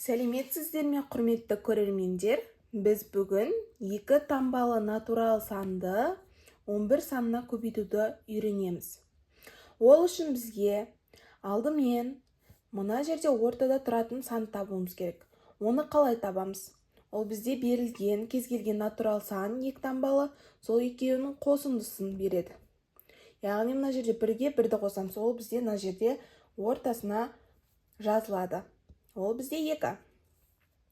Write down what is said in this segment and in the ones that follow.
Сәлеметсіздер ме, құрметті көрермендер? Біз бүгін екі таңбалы натурал санды 11 санына көбейтуді үйренеміз. Ол үшін бізге алдымен мына жерде ортада тұратын санды табуымыз керек. Оны қалай табамыз? Ол бізде берілген кез келген натурал сан екі таңбалы, сол екеуінің қосындысын береді. Яғни мына жерде бірге бірді қосамыз, ол бізде мына жерде ортасына жазылады. Ол бізде 2.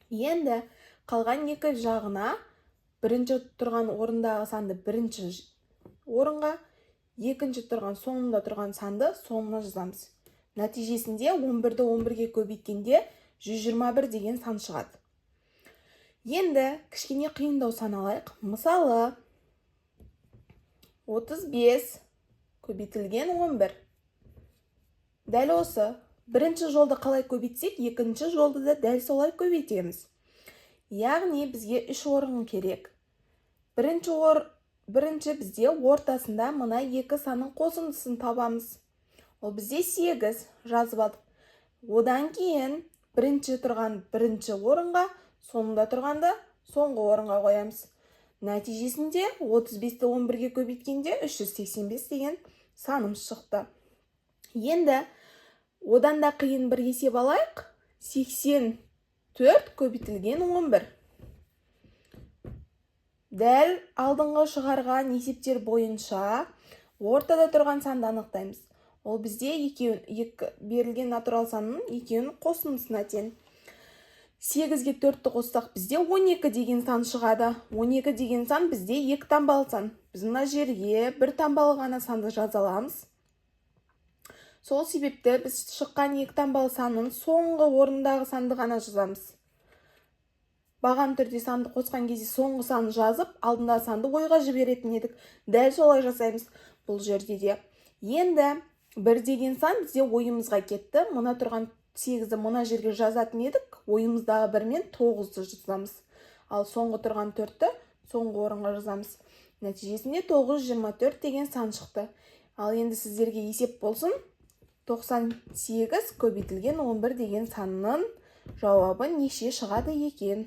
Енді қалған екі жағына бірінші тұрған орындағы санды бірінші орынға, екінші тұрған соңында тұрған санды соңына жазамыз. Нәтижесінде 11-ді 11-ге көбейткенде 121 деген сан шығады. Енді кішкене қиындау сан алайық. Мысалы 35 көбейтілген 11. Дәл осы бірінші жолды қалай көбейтсек, екінші жолды да дәл солай көбейтеміз. Яғни бізге 3 орын керек. Бірінші бізде ортасында мына екі санның қосындысын табамыз. Ол бізде 8 жазып алдық. Одан кейін бірінші тұрған бірінші орынға, соңында тұрғанды соңғы орынға қоямыз. Нәтижесінде 35-ті 11-ге көбейткенде 385 деген санымыз шықты. Енді одан да қиын бір есеп алайық. 84 көбейтілген 11. Дәл алдыңғы шығарған есептер бойынша ортада тұрған санды анықтаймыз. Ол бізде берілген натурал санның екеуінің қосындысына тең. 8-ге 4-ті қоссақ бізде 12 деген сан шығады. 12 деген сан бізде 2 таңбалы сан. Біз мына жерге бір таңбалы ғана санды жаза аламыз. Сол себепті біз шыққан 2 таңбалы санның соңғы орындағы санды ғана жазамыз. Баған түрде санды қосқан кезде соңғы санды жазып, алдында санды ойға жіберетін едік. Дәл солай жасаймыз бұл жерде де. Енді 1 деген сан бізде ойымызға кетті. Мұна тұрған 8-ді мұна жерге жазатын едік. Ойымыздағы 1 мен 9-ды жазамыз. Ал соңғы тұрған 4-ті соңғы орынға жазамыз. Нәтижесінде 924 деген сан шықты. Ал енді сіздерге есеп болсын. 98 көбейтілген 11 деген санның жауабы неше шығады екен?